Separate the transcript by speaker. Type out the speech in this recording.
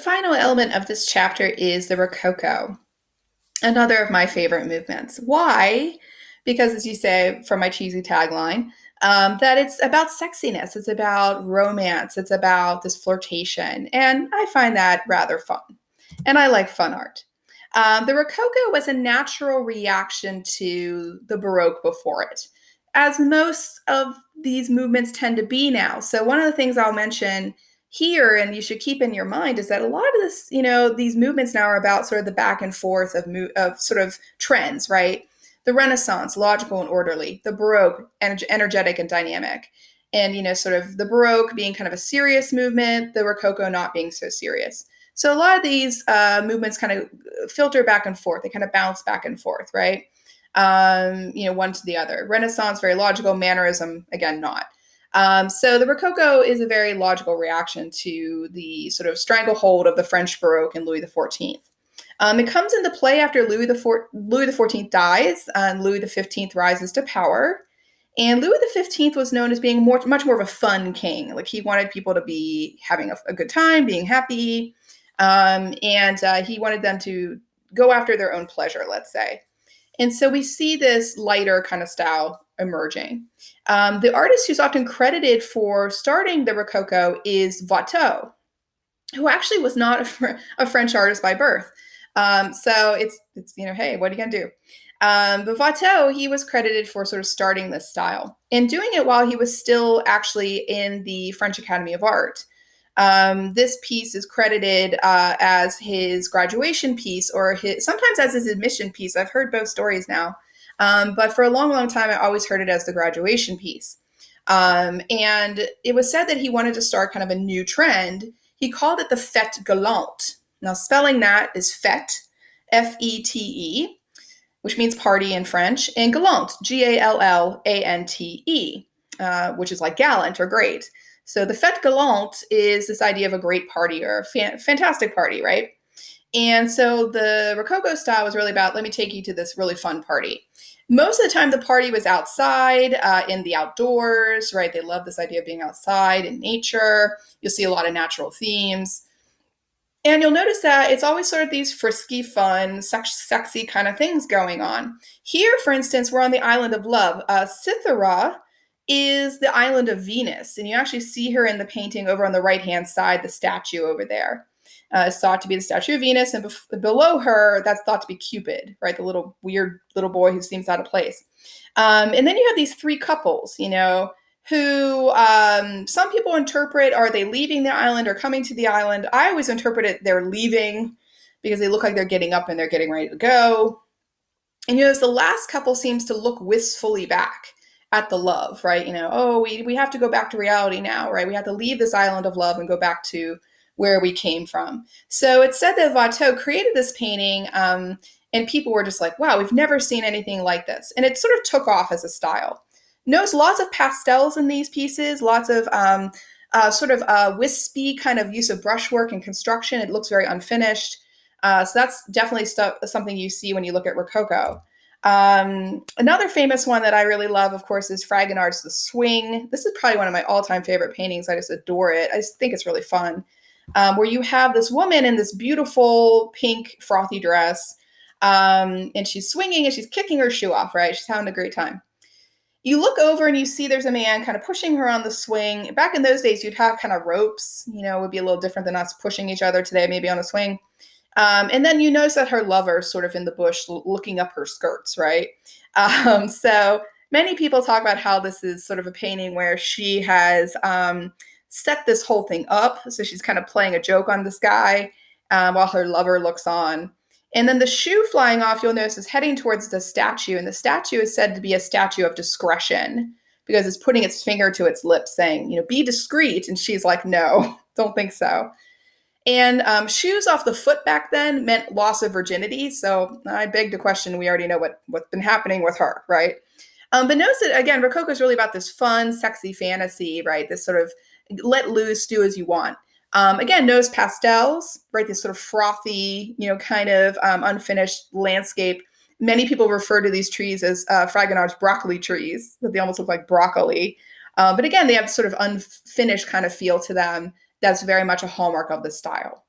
Speaker 1: final element of this chapter is the Rococo, another of my favorite movements. Why? Because, as you say from my cheesy tagline, that it's about sexiness, it's about romance, it's about this flirtation. And I find that rather fun. And I like fun art. The Rococo was a natural reaction to the Baroque before it, as most of these movements tend to be now. So, one of the things I'll mention here, and you should keep in your mind, is that a lot of this, these movements now are about sort of the back and forth of sort of trends, right? The Renaissance, logical and orderly, the Baroque, energetic and dynamic. And, sort of the Baroque being kind of a serious movement, the Rococo not being so serious. So a lot of these movements kind of filter back and forth. They kind of bounce back and forth, right? One to the other. Renaissance, very logical. Mannerism, again, not. So the Rococo is a very logical reaction to the sort of stranglehold of the French Baroque and Louis XIV. It comes into play after Louis XIV dies and Louis XV rises to power. And Louis XV was known as being much more of a fun king. Like, he wanted people to be having a good time, being happy. And he wanted them to go after their own pleasure, let's say. And so we see this lighter kind of style emerging. The artist who's often credited for starting the Rococo is Watteau, who actually was not a French artist by birth. So it's hey, what are you going to do? But Watteau, he was credited for sort of starting this style and doing it while he was still actually in the French Academy of Art. This piece is credited as his graduation piece, or sometimes as his admission piece. I've heard both stories now. But for a long, long time, I always heard it as the graduation piece. And it was said that he wanted to start kind of a new trend. He called it the fête galante. Now, spelling that is fête, F-E-T-E, which means party in French, and gallant, G-A-L-L-A-N-T-E, which is like gallant or great. So the fête galante is this idea of a great party or a fantastic party, right? And so the Rococo style was really about, let me take you to this really fun party. Most of the time, the party was outside, in the outdoors, right? They love this idea of being outside in nature. You'll see a lot of natural themes. And you'll notice that it's always sort of these frisky, fun, sexy kind of things going on. Here, for instance, we're on the island of Love. Cythera is the island of Venus. And you actually see her in the painting over on the right-hand side, the statue over there. Is thought to be the statue of Venus, and below her, that's thought to be Cupid, right? The little weird little boy who seems out of place. And then you have these three couples, who some people interpret, are they leaving the island or coming to the island? I always interpret it they're leaving, because they look like they're getting up and they're getting ready to go. And as the last couple seems to look wistfully back at the love, right? We have to go back to reality now, right? We have to leave this island of love and go back to where we came from. So it's said that Watteau created this painting, and people were just like, wow, we've never seen anything like this. And it sort of took off as a style. Notice lots of pastels in these pieces, lots of wispy kind of use of brushwork and construction. It looks very unfinished. So that's definitely something you see when you look at Rococo. Another famous one that I really love, of course, is Fragonard's The Swing. This is probably one of my all-time favorite paintings. I just adore it. I just think it's really fun. Where you have this woman in this beautiful pink frothy dress, and she's swinging and she's kicking her shoe off, right? She's having a great time. You look over and you see there's a man kind of pushing her on the swing. Back in those days, you'd have kind of ropes, it would be a little different than us pushing each other today, maybe on a swing. And then you notice that her lover's sort of in the bush looking up her skirts, right? So many people talk about how this is sort of a painting where she has set this whole thing up. So she's kind of playing a joke on this guy while her lover looks on. And then the shoe flying off, you'll notice, is heading towards the statue. And the statue is said to be a statue of discretion, because it's putting its finger to its lips saying, be discreet. And she's like, no, don't think so. And shoes off the foot back then meant loss of virginity. So I beg to question, we already know what's been happening with her, right? But notice that, again, Rococo is really about this fun, sexy fantasy, right? This sort of let loose, do as you want. Again, notice pastels, right? This sort of frothy, kind of unfinished landscape. Many people refer to these trees as Fragonard's broccoli trees, that they almost look like broccoli. But again, they have sort of unfinished kind of feel to them. That's very much a hallmark of the style.